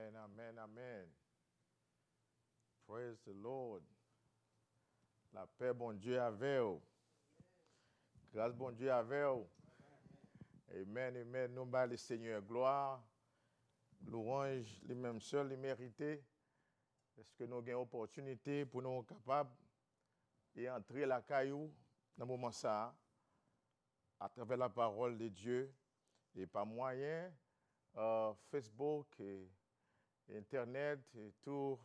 Amen, amen, amen. Praise the Lord. La paix, bon Dieu, avec vous. Grâce, bon Dieu, avec vous. Amen, amen. Nous bas le Seigneur gloire. Louange, les mêmes seuls, les mérités. Est-ce que nous avons une opportunité pour nous capables d'entrer la caillou dans le moment ça, à travers la parole de Dieu et par moyen Facebook et Internet et tout.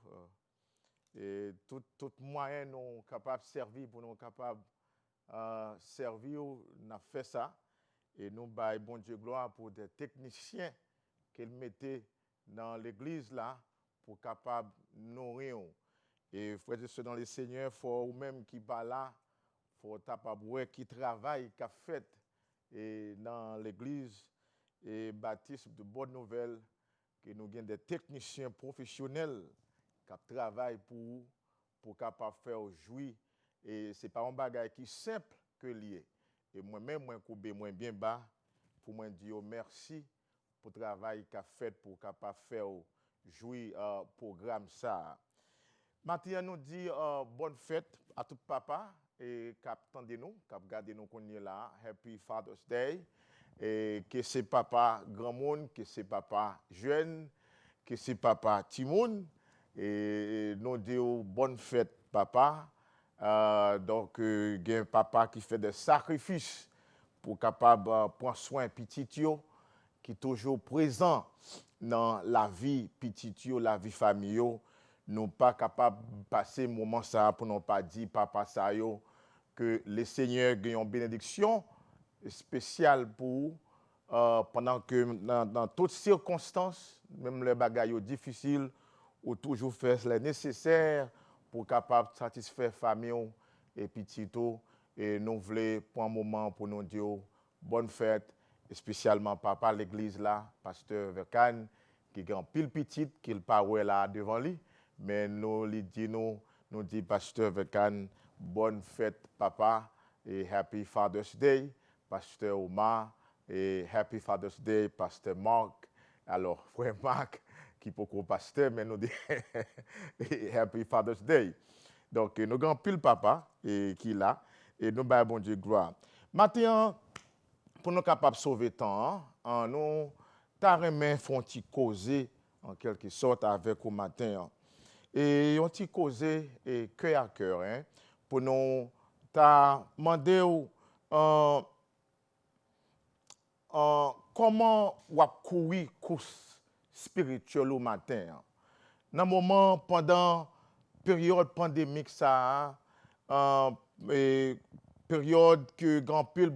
Tout moyen nous capables de servir pour nous capables servir, nous avons fait ça. Et nous avons bon Dieu gloire pour des techniciens qu'ils mettaient dans l'église là pour capables nourrir. Et frères et sœurs dans le Seigneur, il faut ou même qui pas là, il faut taper qui travaille, qui a fait et dans l'église et baptiste de bonnes nouvelles, que nous avons des techniciens professionnels qui travaillent pour capable faire jouir. Et ce n'est pas un bagage qui est simple que lié. Et moi-même, moi, je suis bien bas pour me dire merci pour le travail qu'a fait pour capable faire jouir programme ça. Maintenant, nous dit bonne fête à tout papa et qui attendez nous, qui regardez nous qu'on est là. Happy Father's Day. Et que c'est papa grand monde, que c'est papa jeune, que c'est papa Timoun. Et nous disons bonne fête, papa. Donc, il y a un papa qui fait des sacrifices pour capable prendre soin de petit qui est toujours présent dans la vie petit la vie famille. Nous pas capable de passer un moment ça pour ne pas dire papa ça que le Seigneur ait une bénédiction spéciale pour pendant que dans toutes circonstances, même les bagailles difficiles, ou toujours faire le nécessaire pour capable satisfaire la famille et petito. Et nous voulons prendre un moment pour nous dire bonne fête, spécialement papa l'église là, pasteur Verkan, qui est en pile petite, qui parle là devant lui. Mais nous lui disons, nous dit pasteur Verkan, bonne fête papa et Happy Father's Day, pasteur Omar, et Happy Father's Day, pasteur Marc. Alors, frère Marc, qui peut être pasteur, mais nous dit Happy Father's Day. Donc, nous avons pile papa et qui est là, et nous avons bon Dieu gloire. Maintenant, pour nous capables de sauver le temps, nous avons fait causer en quelque sorte avec au matin. Et on a causé cœur à cœur, hein, pour nous demander comment on a couru course spirituelle au matin. Dans le moment, pendant la période pandémique, ça, période que grand pile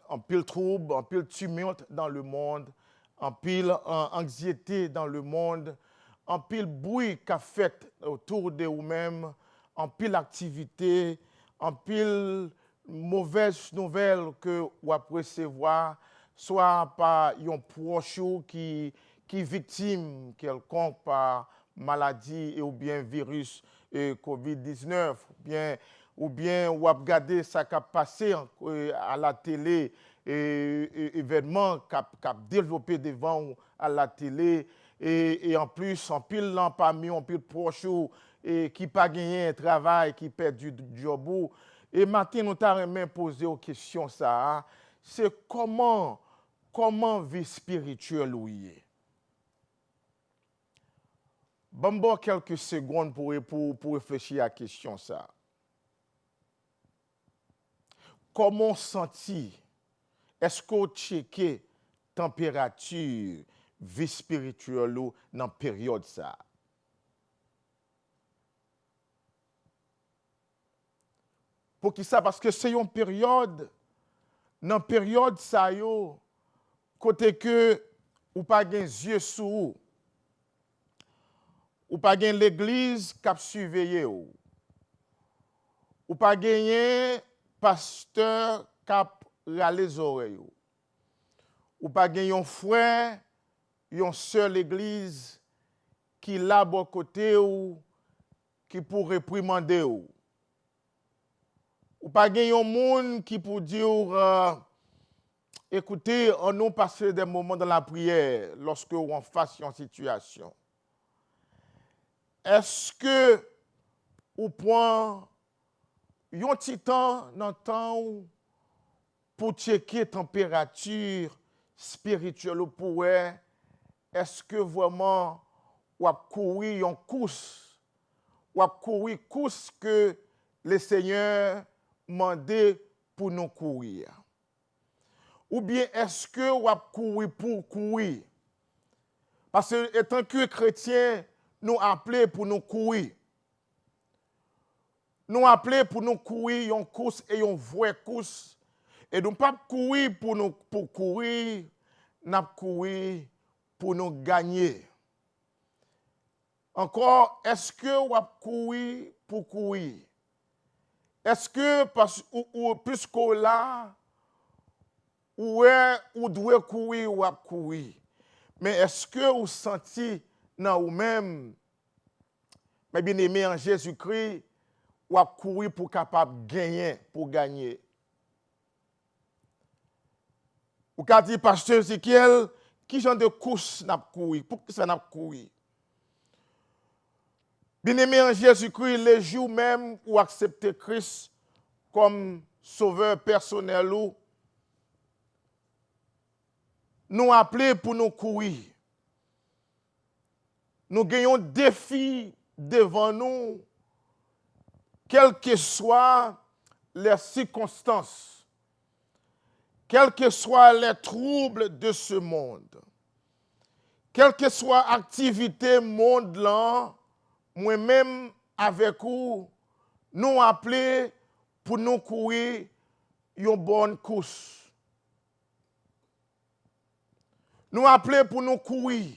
en pile trouble, en pile tumulte dans le monde, en pile anxiété dans le monde, en pile bruit qu'a fait autour de vous-même, en pile activité, en pile mauvaises nouvelles que vous recevoir, soit par un proche qui est victime quelconque par maladie ou bien virus COVID-19, ou bien ou regarder ça qui a passé à la télé, événements qui a développé devant à la télé, et en plus, en pile parmi, en pile proche, qui pas gagné un travail, qui perd du job. Et maintenant, nous avons posé aux questions ça, c'est comment vie spirituelle ou y est. Bon, quelques secondes pour réfléchir à la question ça. Comment sentir? Est-ce qu'on checké température, vie spirituelle ou dans la période ça? Pour qui ça? Parce que c'est une période, dans la période ça yo, côté que ou pas gen yeux sous ou pas gen l'église qui a surveillé ou pas gen pasteur qui a les oreilles ou pas gen un frère, une seule église qui là bon côté ou qui pour réprimander ou pas gen un monde qui pour dire écoutez, on nous passe des moments dans la prière lorsque on face une situation. Est-ce que ou point un petit temps dans le temps pour checker température spirituelle ou pour est-ce que vraiment ou a courir une course ou a courir course que le Seigneur mandé pour nous courir? Ou bien est-ce que ou a courir pour courir? Parce que étant que chrétiens, nous appelons pour nous courir. Nous appelons pour nous courir une course et une vraie course. Et nous ne pas courir pour courir, nous courir pour nous gagner. Encore, est-ce que vous courir pour courir? Est-ce que, puisque là, ou doit courir ou courir? Mais est-ce que vous sentez dans vous-même, mes bien-aimés en Jésus-Christ, ou courir pour capable gagner, pour gagner? Ou qu'a dit pasteur Ezekiel, qui genre de course n'a courir? Pour qui ça n'a courir? Bien-aimé en Jésus-Christ, les jours même où accepter Christ comme sauveur personnel ou nous appelons pour nous courir. Nous gagnons défi devant nous, quelles que soient les circonstances, quels que soient les troubles de ce monde, quelle que soit l'activité monde là, moi-même avec vous, nous appelons pour nous courir une bonne course. Nous appelons pour nous courir.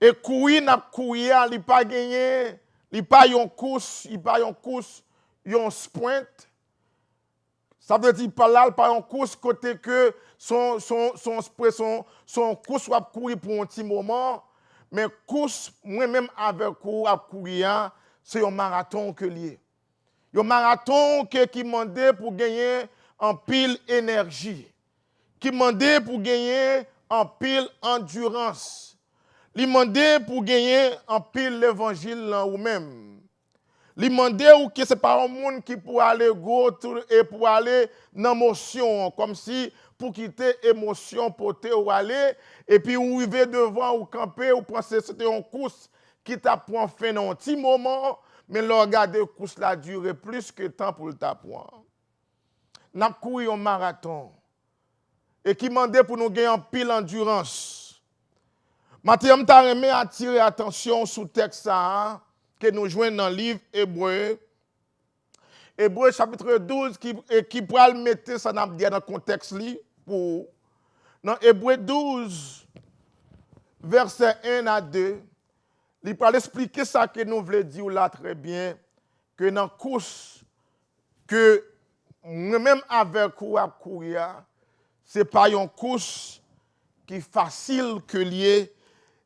Et courir, n'a courir, il n'y a pas gagné, il n'y a pas une course, il n'y a pas une course, un sprint. Ça veut dire par là, pas une course côté que son course va courir pour un petit moment. Mais course, moi-même avec vous, à courir, c'est un marathon que lié. Un marathon qui demande pour gagner en pile énergie, qui demande pour gagner en pile endurance, qui demande pour gagner en pile l'évangile ou même. Il demande que ce n'est pas un monde qui peut aller go et pour aller dans l'émotion, comme si pour quitter l'émotion, pour te aller, et puis vous arrivez devant ou camper, ou pensez que c'était une course qui t'a pris fin dans un petit moment, mais le regarder la course la duré plus que temps pour le t'apprendre. Nous avons couru un marathon, et qui demande pour nous gagner en pile endurance. Maintenant, je t'ai attirer attention sur le texte que nous joignons dans le livre Hébreu. Hébreu chapitre 12, qui pourra le mettre ça dans le contexte. Dans Hébreu 12, verset 1 à 2, il pourra expliquer ça que nous voulons dire là très bien, que dans la course, que même avec vous à courir, ce n'est pas une course qui est facile que liée,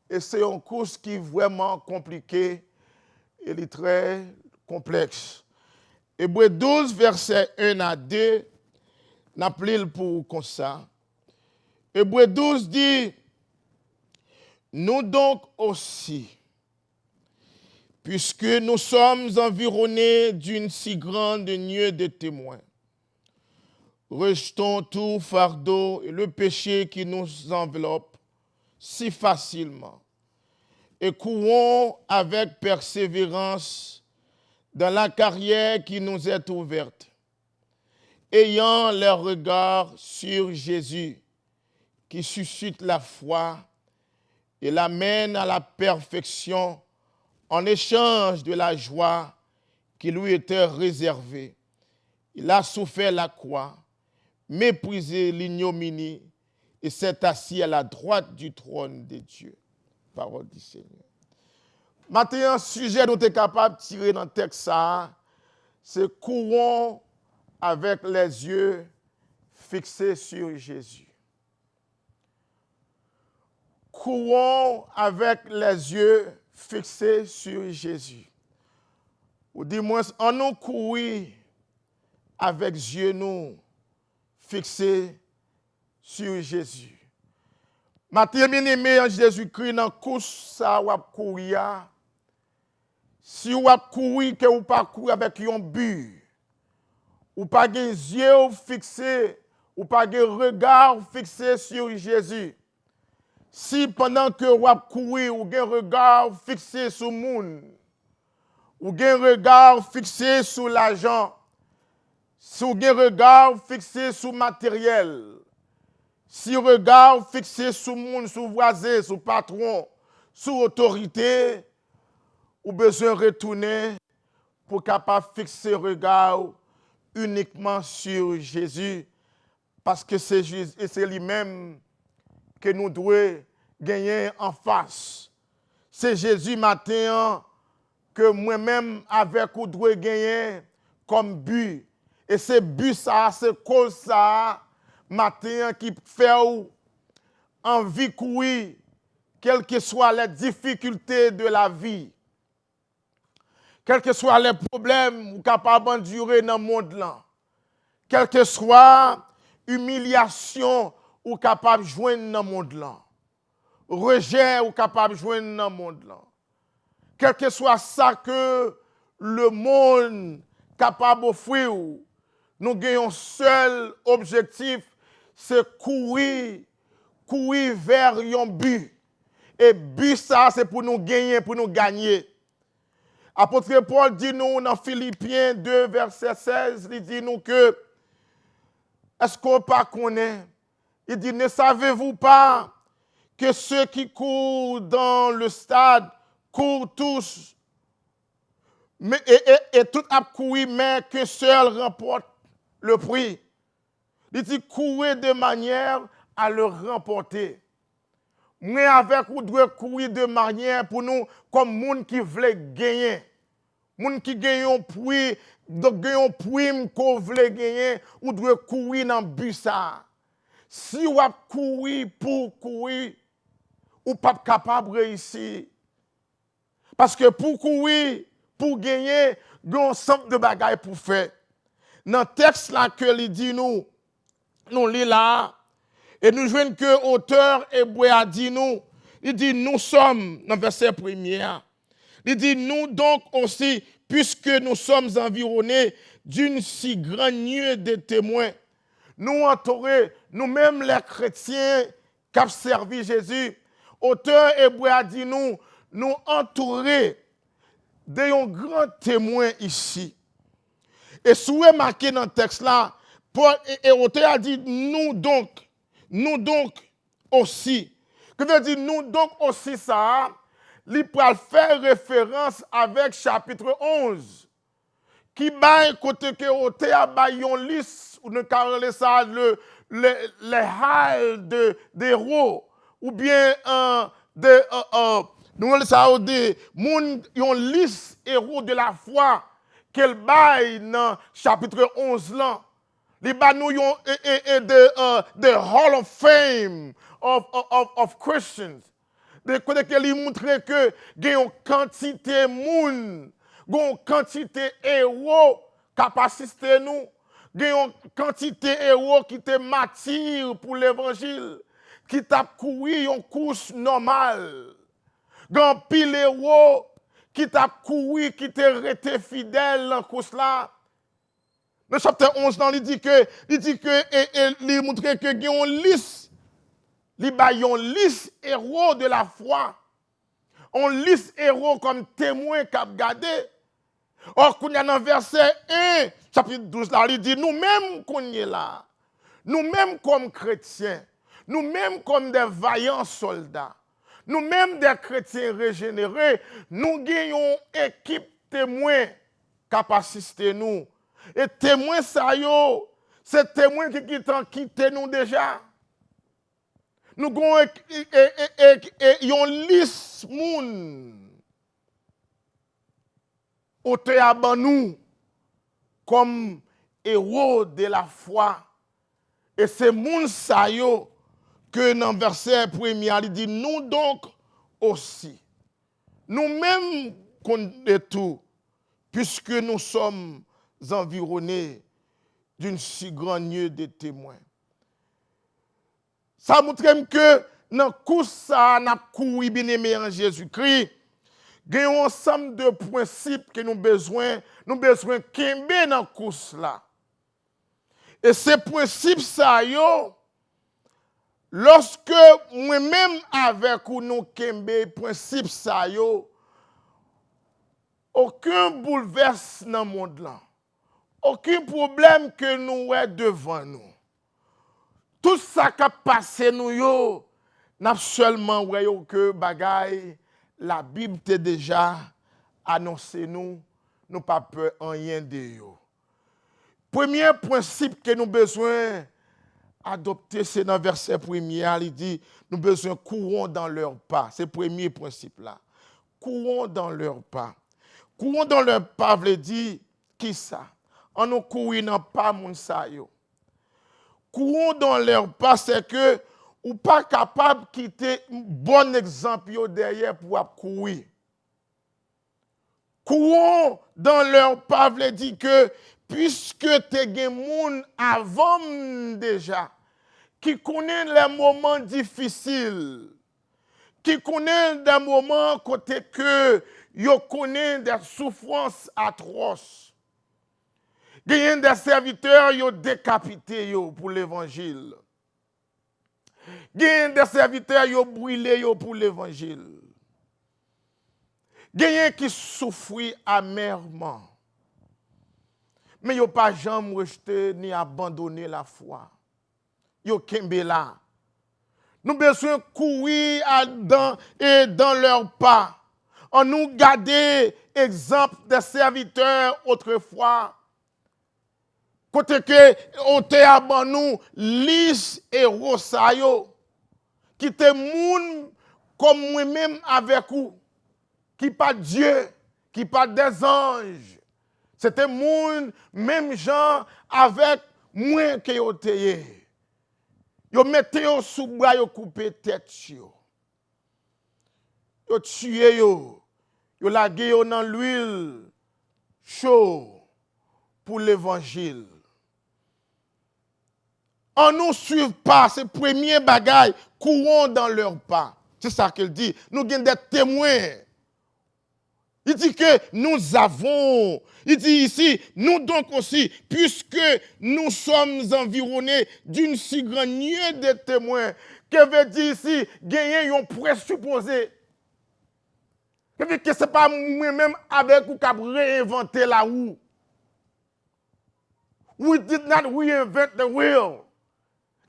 et c'est une course qui est vraiment compliquée. Il est très complexe. Hébreu 12, verset 1 à 2, n'appelez-le pour comme ça. Hébreu 12 dit, nous donc aussi, puisque nous sommes environnés d'une si grande nuée de témoins, rejetons tout fardeau et le péché qui nous enveloppe si facilement, et courons avec persévérance dans la carrière qui nous est ouverte, ayant le regard sur Jésus, qui suscite la foi et l'amène à la perfection en échange de la joie qui lui était réservée. Il a souffert la croix, méprisé l'ignominie et s'est assis à la droite du trône de Dieu. Parole du Seigneur. Maintenant, un sujet dont tu es capable de tirer dans le texte, c'est courons avec les yeux fixés sur Jésus. Courons avec les yeux fixés sur Jésus. Ou du moins, en nous courir avec les yeux nous fixé sur Jésus. Matin bien-aimé en Jésus-Christ dans course ça ou courir. Si ou courir que ou pas courir avec un but, ou pas des yeux fixés, ou pas de regard fixé sur Jésus. Si pendant que ou courir ou un regard fixé sur le monde, ou un regard fixé sur l'argent, si ou un regard fixé sur le matériel, si regard fixé sur le monde, sur le voisin, sur le patron, sur l'autorité, ou besoin de retourner pour capable fixer regard uniquement sur Jésus, parce que c'est lui-même que nous devons gagner en face. C'est Jésus matin que moi-même avec vous devons gagner comme but. Et c'est but ça, c'est cause ça matin qui fait envie courir, quelles que soient les difficultés de la vie. Quels que soient les problèmes, vous êtes capable d'endurer dans le monde là. Quelle que soit humiliation, vous êtes capable de joindre dans le monde là. Rejet, vous êtes capable de joindre dans le monde là. Quel que soit ça que le monde est capable d'offrir, nous avons un seul objectif, c'est courir vers un but. Et but ça, c'est pour nous gagner, pour nous gagner. Apôtre Paul dit nous dans Philippiens 2, verset 16, il dit nous que, est-ce qu'on pas connaît? Il dit, ne savez-vous pas que ceux qui courent dans le stade courent tous, mais, et tout a couru, mais que seul remporte le prix. Il dit, courez de manière à le remporter. Mais avec vous devez courir de manière pour nous, comme monde qui veut gagner. Moun qui gagne un prix, donc gagne un prix qu'on veut gagner, ou doit courir dans le but ça. Si vous courir pour courir, ou pas capable de réussir. Parce que pour courir, pour gagner, il y a un ensemble de bagages pour faire. Dans le texte là que il dit nous lisons là, et nous jouons que auteur hébreu a dit nous, il dit nous sommes, dans le verset premier, il dit, nous donc aussi, puisque nous sommes environnés d'une si grande nuée de témoins, nous entourés, nous-mêmes les chrétiens qui ont servi Jésus, auteur hébreu a dit nous entourés d'un grand témoin ici. Et si vous remarquez dans le texte là, Paul et auteur a dit nous donc aussi. Que veut dire nous donc aussi ça? Il peut faire référence avec chapitre 11, qui va côté que Oté a une liste, ou ne carré ça, les halles d'héros, ou bien nous ça une liste héros de la foi, qu'elle baille dans chapitre 11 là. Les nous the Hall of Fame of Christians. De côté que lui montre que il y a une quantité de monde, une quantité héros capacité nous, il y a une quantité héros qui te m'attire pour l'évangile, qui t'a couru une course normale. Il y a un pile héros qui t'a couru, qui t'a resté fidèle dans course là. Le chapitre 11 il dit que il montre que il y a une liste. Il y a une liste héros de la foi. On liste héros comme témoin qu'a gardé. Or, qu'on y a dans verset 1, chapitre 12, là, il dit, nous-mêmes qu'on y est là, nous-mêmes comme chrétiens, nous-mêmes comme des vaillants soldats, nous-mêmes des chrétiens régénérés, nous gagnons équipe témoin qui assisté nous. Et témoin ça yo, c'est témoin qui t'ont quitté nous déjà. Nous avons une liste moun auteur à nous comme héros de la foi. Et c'est moun sa yo que dans le verset premier, il dit nous donc aussi. Nous-mêmes qu'on est tout, puisque nous sommes environnés d'une si grande nuée de témoins. Ça montre que dans la course, ça n'a couru bien aimé en Jésus-Christ. Il y a un ensemble de principes que nous besoin kembe dans la course là. Et ces principes, ça yo, lorsque moi-même avec nous kembe principes ça yo, aucun bouleverse dans le monde là. Aucun problème que nous avons devant nous. Tout ça qui a passé nous yo, n'a seulement voyons que bagay la Bible t'a déjà annoncé nous pas peur en rien de yo. Premier principe que nous besoin adopter c'est dans verset premier, il dit nous besoin courons dans leurs pas. C'est le premier principe là. Courons dans leurs pas. Courons dans leurs pas veut dire qui ça? On nous courir dans pas moun sa yo. Courons dans leurs pas, c'est que ou pas capable de quitter un bon exemple yo derrière pour courir. Courons dans leurs pas veut dire que puisque te gen moun avant déjà qui connaît les moments difficiles, qui connaît des moments côté que yo connaît des souffrances atroces. Il y a des serviteurs qui ont décapité pour l'évangile. Il y a des serviteurs qui ont brûlé pour l'évangile. Il y a qui souffrent amèrement. Mais ils n'ont pas jamais rejeté ni abandonné la foi. Ils ont kembe là. Nous besoin courir dans leurs pas. On nous garder exemple des serviteurs autrefois. Côté que on te aban nous lis et rosayo qui te moun comme moi-même avec vous qui pas Dieu qui pas des anges c'était moun même gens avec moi que yo te yo mette yo sous bras yo couper tête yo tué yo lagé yo dans l'huile chaud pour l'évangile. On ne nous suit pas, ces premiers bagailles, courons dans leurs pas. C'est ça qu'il dit. Nous avons des témoins. Il dit que nous avons, il dit ici, nous donc aussi, puisque nous sommes environnés d'une si grande nuée de témoins, que veut dire ici, gagner un présupposé. Ça veut dire que ce n'est pas moi-même avec vous qui avons réinventé la roue. We did not reinvent the wheel.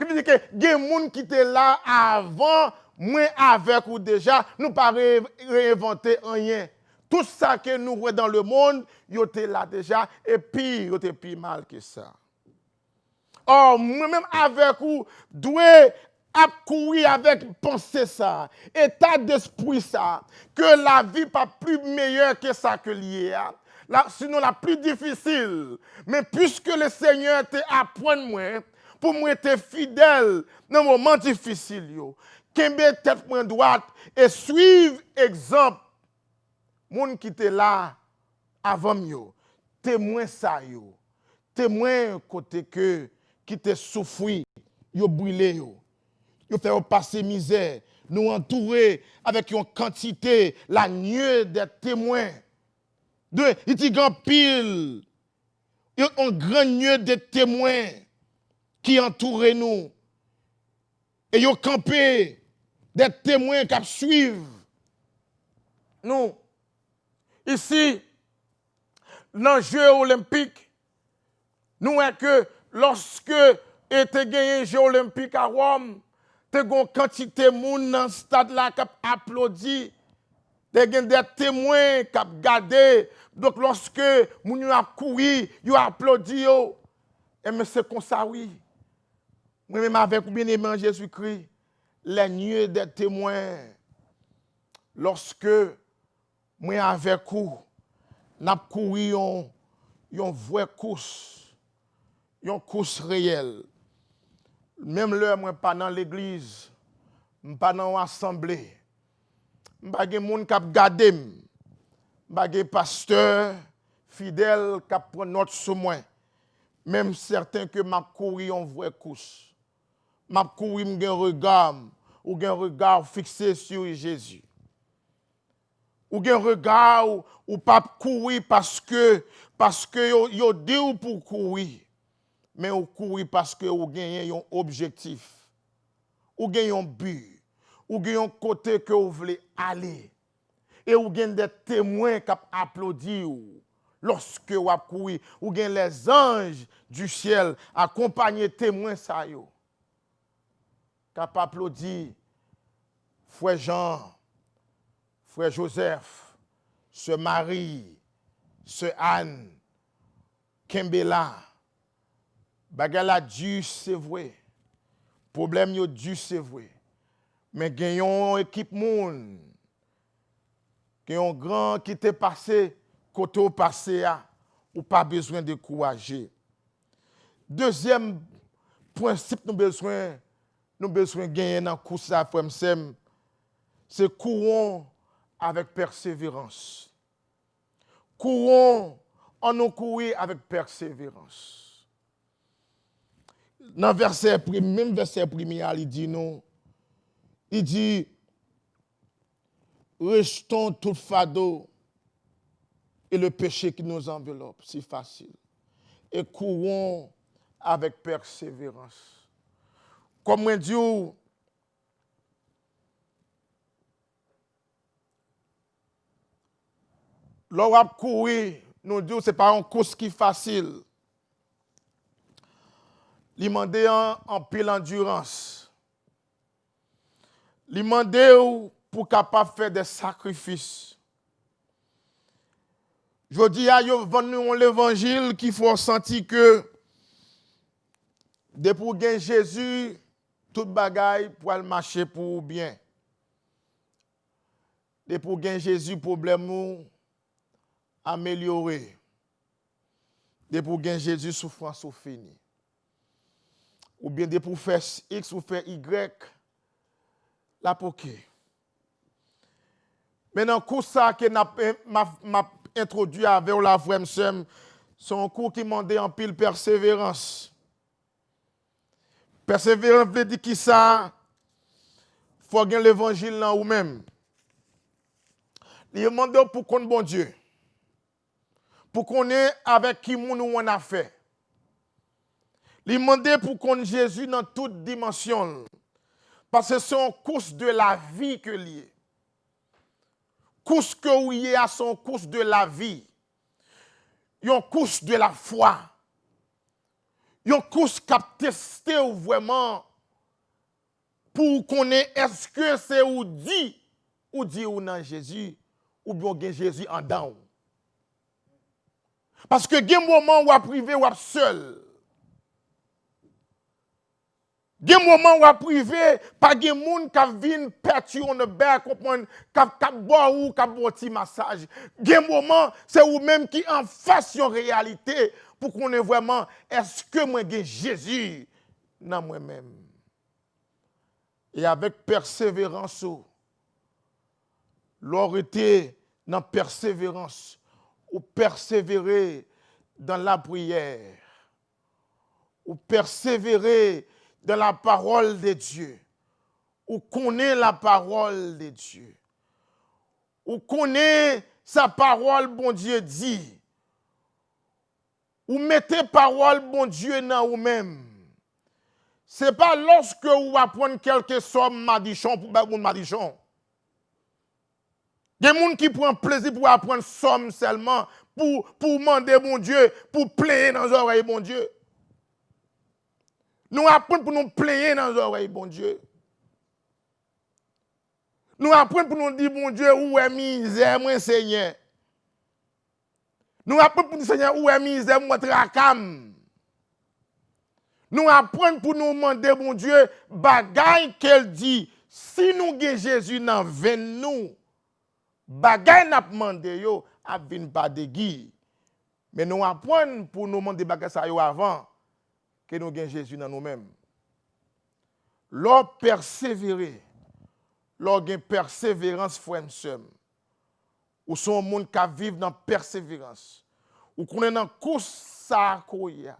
Ça veut dire que il y a des gens qui étaient là avant, moi avec ou déjà, nous pas réinventer rien. Tout ça que nous voyons dans le monde, ils étaient là déjà, et puis ils étaient plus mal que ça. Or, moi-même avec vous, dois courir avec penser ça, état d'esprit ça, que la vie pas plus meilleure que ça que l'hier. Sinon la plus difficile. Mais puisque le Seigneur t'a appris moi, pour moi être fidèle dans les moments difficiles, kembe tête point droite et suivre exemple moun qui était là avant yo, témoin ça yo, témoin côté que qui te souffri, yo brûlé yo fait passer misère, nous entourer avec une quantité la nuée des témoins. Il dit grand pile, il y a un grand nuée de témoins qui entourent nous. Et ils ont campé des témoins qui suivent nous. Ici, dans les Jeux olympiques, nous voyons que lorsque était gagné les Jeux olympiques à Rome, il y a une quantité de monde dans ce stade-là qui applaudit. Il y a des témoins qui ont gardé. Donc lorsque nous avons couru, ils ont applaudi. Et mais c'est comme ça, oui. Moi-même avec bien-aimé Jésus-Christ, les nuées des témoins, lorsque moi avec vous, nous avons couru une vraie course, une course réelle. Même là, moi pas dans l'église, pas dans l'assemblée, pas de monde qui a gardé, pas de pasteur fidèle qui prend note sur moi. même certain que m'a couru en vraie course. M'a couru un regard ou un regard fixé sur Jésus. Ou un regard ou pas courir parce que yo dit ou pour courir, mais ou courir parce que ou gagne un objectif. Ou gagne un but, ou gagne un côté que vous voulez aller. Et ou gagne des témoins qui applaudissent lorsque vous couru, ou gagne les anges du ciel accompagner témoins ça yo. Qui applaudit frère Jean, frère Joseph, sœur Marie, sœur Anne, Kembela. Bagala Dieu c'est vrai. Problème yo Dieu c'est vrai. Mais gagnons équipe moun. Gagnons grand qui t'est passé côté au passé a ou pas besoin de courager. Deuxième principe nous besoin gagner dans course ça frère Sem, c'est courons avec persévérance. Courons en nous courir avec persévérance. Dans même verset premier, il dit non. Il dit, restons tout fado et le péché qui nous enveloppe, c'est facile. Et courons avec persévérance. Comme on dit, l'on courir, nous disons, ce n'est pas une course qui est facile. Il demande en pile endurance. Il demande pour capable faire des sacrifices. Je dis à yo vendre l'évangile qu'il faut sentir que depuis que Jésus tout bagaille pour marcher pour bien. Depuis que Jésus problème amélioré. Depuis que Jésus souffrance ou fini. Ou bien de pour faire X ou faire Y, la poké. Maintenant, cours ça que m'a introduit avec la vraie c'est un cours qui demande en pile persévérance. Persévérance veut dire qui ça? Faut gagner l'évangile là ou même. Il demande pour qu'on bon Dieu. Pour qu'on ait avec qui nous on a fait. Il demande pour qu'on Jésus dans toute dimension. Parce que c'est une course de la vie que lié. Course que vous y a son course de la vie. Une course de la foi. Une course qui a testé vraiment pour connaître est-ce que c'est ou dit ou non Jésus ou bien Jésus en dedans. Parce que il y a un moment où à privé ou à seul. Il y a un moment où à privé, pas de monde qui vient perturber on ber comprendre qui boire ou qui boire petit massage. Il y a un moment c'est vous même qui en face une réalité pour qu'on ait vraiment est-ce que moi j'ai Jésus dans moi-même. Et avec persévérance l'autorité dans persévérance ou persévérer dans la prière ou persévérer dans la parole de Dieu, ou connaît la parole de Dieu, ou connaît sa parole, bon Dieu dit, ou mettez parole, bon Dieu, dans vous-même. Ce n'est pas lorsque vous apprenez quelques sommes madichon pour faire madichon. Il y a des gens qui prennent plaisir pour apprendre somme seulement, pour demander, bon Dieu, pour plaire dans les oreilles, bon Dieu. Nous apprenons pour nous plaire dans les oreilles, bon Dieu. Nous apprenons pour nous dire, bon Dieu, où est misère, moi, Seigneur. Nous apprenons pour nous dire, Seigneur, où est misère, moi, trakam. Nous apprenons pour nous demander, bon Dieu, bagaille qu'elle dit, si nous avons Jésus dans nous, bagaille n'a pas demandé, yo, a vin pas de guy. Mais nous apprenons pour nous demander bagaille ça yo avant. Que nous avons Jésus dans nous-mêmes. L'or persévérer, l'or gain persévérance, frère et sœur. Ou son monde qui vit dans persévérance. Ou qu'on est dans course ça koya.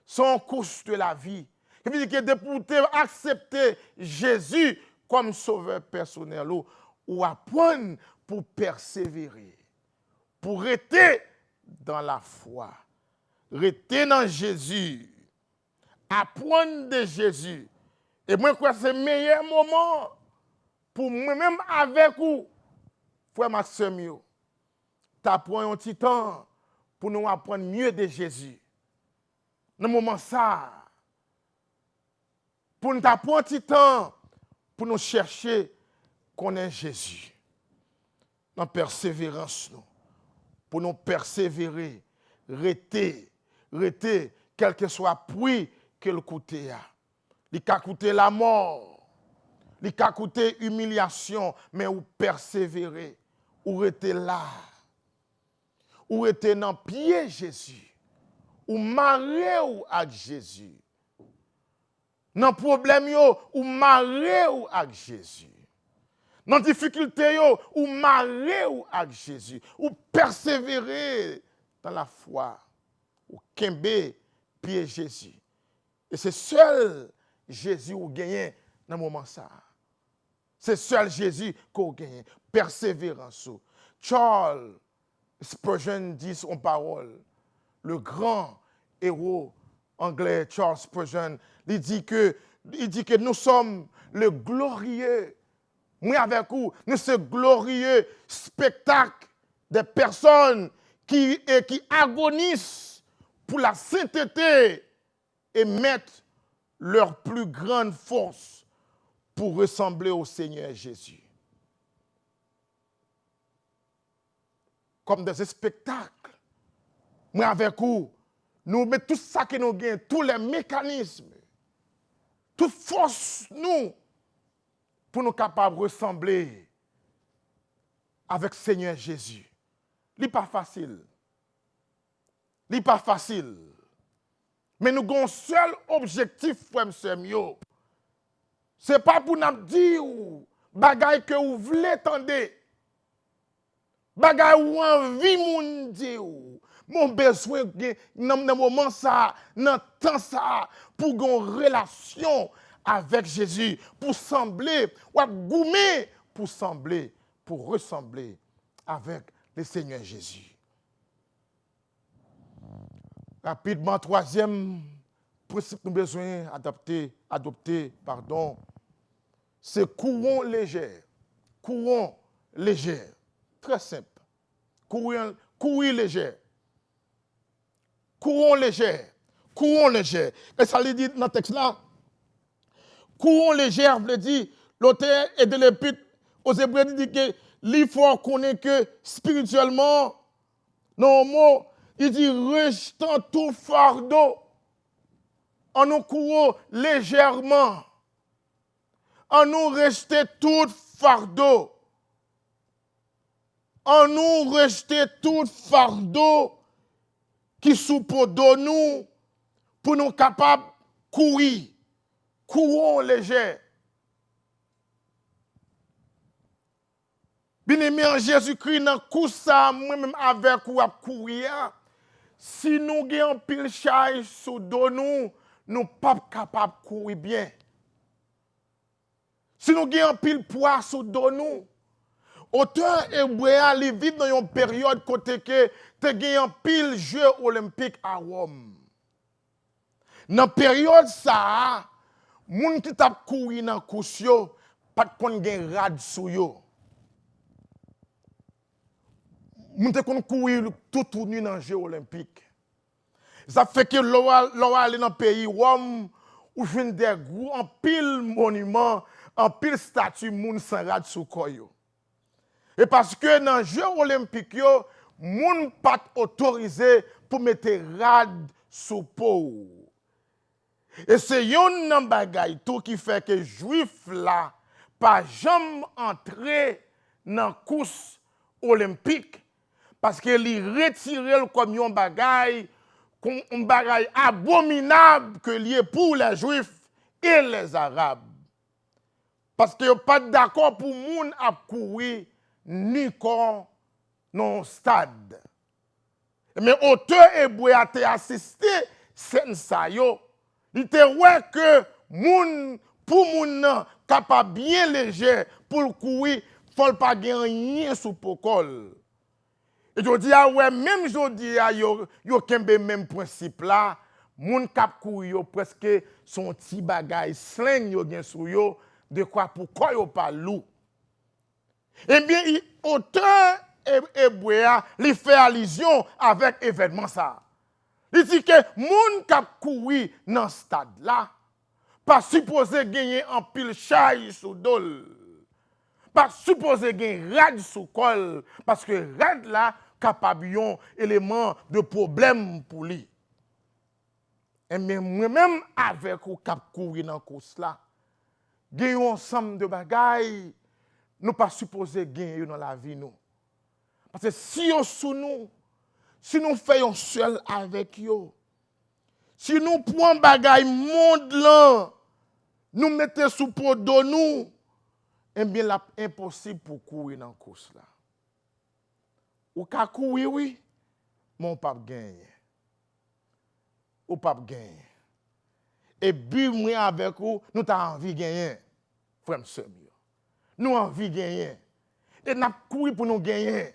son course de la vie. Qui veut dire que pour accepter Jésus comme sauveur personnel, ou apprendre pour persévérer, pour rester dans la foi, rester dans Jésus, apprendre de Jésus. Et moi, je crois que c'est le meilleur moment pour moi-même avec vous, frère Maxime, t'apprends un petit temps pour nous apprendre mieux de Jésus. Dans le moment ça, pour nous apprendre un petit temps pour nous chercher connaître Jésus. Dans persévérance, nous. Pour nous persévérer, rester, quel que soit le prix que le coûté a. Il a coûté la mort, il a coûté humiliation, mais ou persévérer, ou rester là, ou rester dans le pied Jésus, ou marier avec Jésus. Dans le problème, ou marier avec Jésus. Dans la difficulté, ou marier avec Jésus, ou persévérer dans la foi, ou kembe pied Jésus. Et c'est seul Jésus qui gagne dans ce moment ça. C'est seul Jésus qui gagne. Persévérance. Charles Spurgeon dit en parole, le grand héros anglais Charles Spurgeon, il dit que nous sommes le glorieux. Moi avec vous, nous ce glorieux spectacle des personnes qui agonisent pour la sainteté et mettent leur plus grande force pour ressembler au Seigneur Jésus. Comme des spectacles. Moi avec vous, nous mettons tout ça que nous gagnons, tous les mécanismes, toute force, nous, pour nous capables de ressembler avec le Seigneur Jésus. Ce n'est pas facile. Ce n'est pas facile. Mais nous avons un seul objectif, frère Mio. Ce n'est pas pour nous dire bagay que vous voulez entendre. Bagay ou envie moun dire. Mon besoin dans le moment ça, dans le temps ça, pour avoir une relation avec Jésus, pour sembler, ou goumer, pour sembler, pour ressembler avec le Seigneur Jésus. Rapidement, troisième principe que nous avons besoin d'adopter, c'est courant léger. Courant léger. Très simple. Courir léger. Courant léger. Courant léger. Et ça lui dit dans le texte là. Courant léger, veut dire, l'auteur et de l'épître aux Hébreux dit que il faut connaître que spirituellement, non mot, il dit rejetant tout fardeau, en nous courant légèrement, en nous rejeter tout fardeau, en nous rejeter tout fardeau qui soupçonne de nous pour nous capables de courir. Courons léger. Bien-aimé en Jésus-Christ, dans coup ça, moi-même avec ou à courir, si nous avons pile charge sous dos nous, nous ne sommes pas capables de courir bien. Si nous avons pile poids sous dos nous, autant Hébreu li vit dans une période côté que te gagne pile jeux olympiques à Rome. Dans période ça, moun qui t'a couru dans course yo, pas kon gen rad sou yo. Moun te kon courir tout nu dans jeux olympiques. Ça fait que l'on aller dans pays Rome ou jwenn des gros en pile monument, en pile statue moun sans rad sou koyo. Et parce que dans les Jeux olympiques, les gens ne sont pas autorisés pour mettre rad sous peau. Et c'est un bagay tout qui fait que les Juifs là pas jamais entrer dans la course olympique parce qu'ils retirent comme un bagay abominable que lié pour les Juifs et les Arabes. Parce qu'ils sont pas d'accord pour les gens à courir ni dans le stade. Mais auteur hébreu a assisté scène ça yo. Il était ouais que moun pour moun nan capable bien léger pour le courir, faut pas gagner rien sous pokol. Et je dis ouais même je dis yo kembe même principe là, moun kap courir yo presque son petit bagay sling yo gen sou yo de quoi pourquoi yo pas loup. Eh bien auteur hébreu il fait allusion avec événement ça. Il dit que moun kap courir dans stade là pas supposé gagner en pile chaille sous dol. Pas supposé gagner rad sous col parce que rad là capable yon élément de problème pour lui. Et moi-même avec ou kap courir dans course là, gagner ensemble de bagailles nous pas supposé gagner dans la vie nous. Parce que si on sous nous, si nous faisons seul avec yo, si nous prenons bagaille monde là, nous mettons sous peau de nous, eh bien, c'est impossible pour courir dans la course là. Ou ka courir, oui, mais on ne peut pas gagner. Ou pas gagner. Et puis, moi avec vous, nous avons envie de gagner. Frère, nous avons envie de gagner. Et nous avons couru pour nous gagner.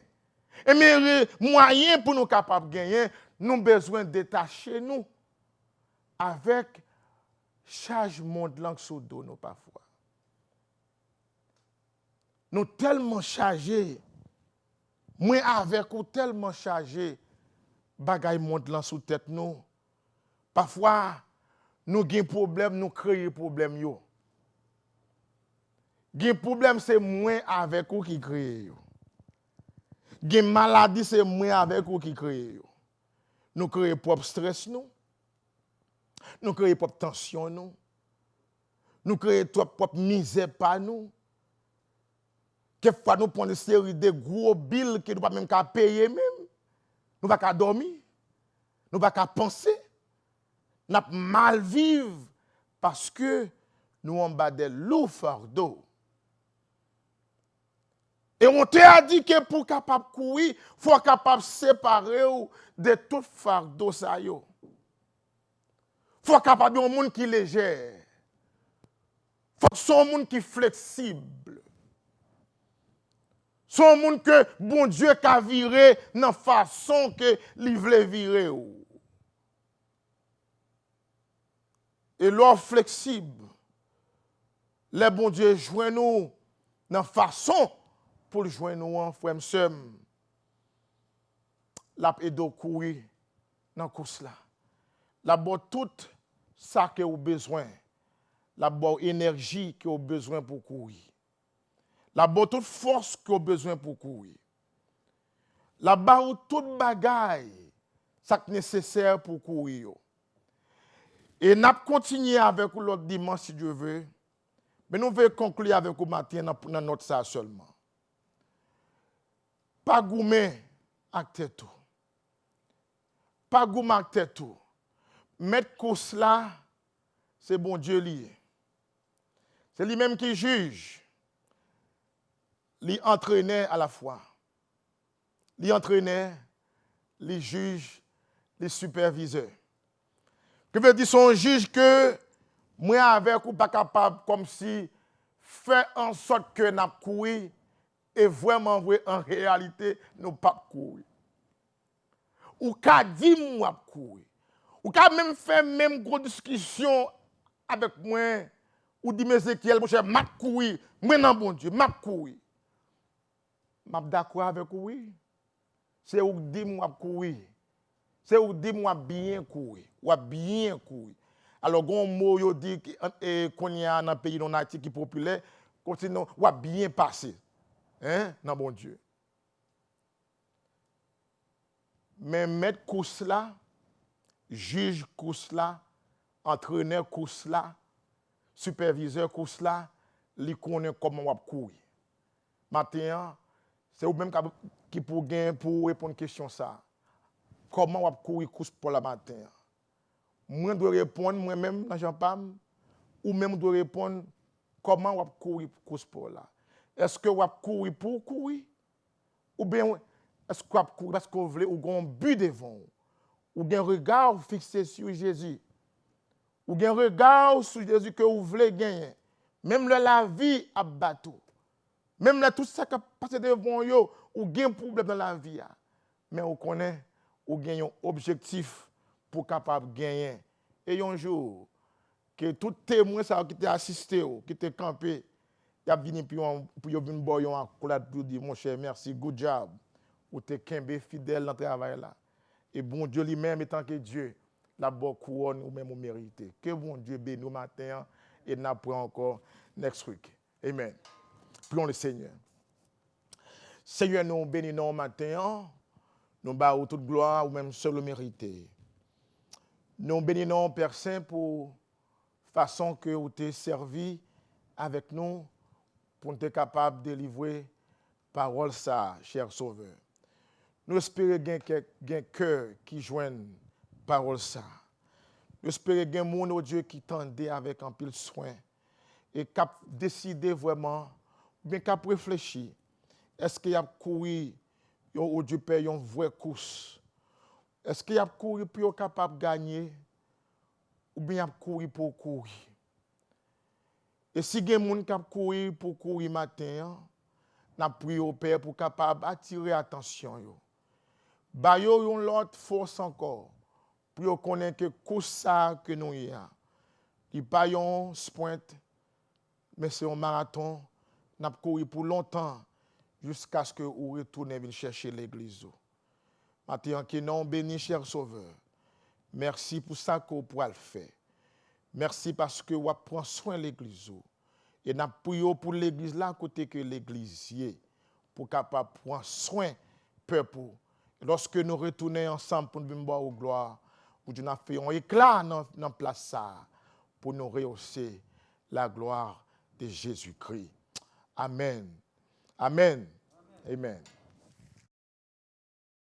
Et mais moyen pour nous capables de gagner, nous avons besoin de détacher nous avec charge monde langue sous dos nous parfois. Nous tellement chargés, moi avec ou tellement chargés, bagay monde langue sous tête nous. Parfois, nous avons problème, nous créons problème yo. Gen problème c'est moi avec ou qui crée yo. Gen maladie c'est moi avec ou qui crée yo. Nous créons propre stress nous. Nous créons propre tension nous. Nous créons propre misère par nous. Quelquefois nous prenons une série de gros billes que nous ne pouvons même pas payer même. Nous ne pouvons pas dormir. Nous ne pouvons pas penser. Nous avons mal vivre parce que nous avons bas des lourds fardeaux. Et on t'a dit que pour capable courir, il faut capable séparer de tout fardeau ça yo. Faut capable un monde qui est léger. Faut que son monde qui est flexible. Son monde que bon Dieu qu'a viré dans façon que il veut virer. Et l'or flexible. Les bon Dieu joint nous dans façon pour joindre nous en frère m'sem. La edo courir dans course là. La bo tout ça que vous besoin. La bo énergie que vous besoin pour courir. La bo toute force que vous besoin pour courir. La ba ou toute bagaille ça qui nécessaire pour courir. Et n'a continuer avec l'autre dimanche si Dieu veut. Mais nous voulons conclure avec vous matin dans notre ça seulement. Pas goumer avec tête. Pas goumer avec tête. Mettre course là, c'est bon Dieu lié. C'est lui-même qui juge. Lui entraîneur à la fois. Lui entraîneur, lui juge, lui superviseur. Que veut dire son juge que moi avec ou pas capable comme si faire en sorte que n'a courir et vraiment vrai en réalité nous pas courir. Ou ka dit moi courir. Ou ka même faire même gros discussion avec moi ou dit Ézéchiel mon cher m'a courir, moi non bon Dieu, m'a courir. M'a d'accord avec oui. C'est ou dit moi courir. C'est ou dit moi bien courir, ou bien courir. Alors gon mot yo dit qu'on y a dans pays non Haïti qui populaire, continue ou bien passer. Hein, non bon Dieu. Mais mettre course là, juge course là, entraîneur course là, superviseur course là, li connaît comment on courir. Maintenant, c'est ou même qui pour gagner pour répondre question ça. Comment on courir course pour la matin? Moi dois répondre moi-même dans Jean Pam ou même dois répondre comment on courir course pour là. Est-ce que on courir pour courir ou bien est-ce qu'on courir parce qu'on veut ou un but devant ou gen regard fixé sur Jésus, ou gen regard sur Jésus que vous voulez gagner, même la vie a battu, même là tout ça qui passe devant vous, ou gen problème dans la vie, mais on connaît, ou gen un objectif pour capable gagner. Et un jour, que tout témoin ça qui t'a assisté, qui t'a campé, il a venu pour venir boire un accolade pour dire mon cher merci, good job. Ou t'es kembe fidèle dans le travail là. Et bon Dieu lui-même étant que Dieu, la bonne couronne ou même mérité. Que bon Dieu bénisse nous matin et nous apprenons encore next week. Amen. Prions le Seigneur. Seigneur, nous bénissons matin, nous bâtons toute gloire ou même seul le mérité. Nous bénissons Père Saint pour façon que vous t'es servi avec nous pour être capable de délivrer parole ça, cher Sauveur. Nous espérons un cœur qui joigne parole ça. Nous espérons un monde, oh Dieu, qui tendait avec un pile soin et qui a décidé vraiment, bien qui a réfléchi. Est-ce qu'il a couru, oh Dieu Père, une vraie course? Est-ce qu'il a couru pour être capable de gagner ou bien il a couru pour courir? Et si il y a des gens qui ont couru pour courir matin, nous prions au Père pour capable attirer l'attention. Ba yo yon l'autre force encore pour connaître que course ça que nous y a. Il pas un sprint mais c'est un marathon. N'a couru pour longtemps jusqu'à ce que vous retournez venir chercher l'église. Maintenant que non béni cher Sauveur. Merci pour ça que vous pouvez le faire. Merci parce que vous prenez soin de l'église. Et nous prions pour l'église là côté que l'église y est pour capable prendre soin peuple. Lorsque nous retournons ensemble pour nous boire aux gloire, où Dieu a fait un éclat dans la place ça, pour nous rehausser la gloire de Jésus-Christ. Amen. Amen. Amen.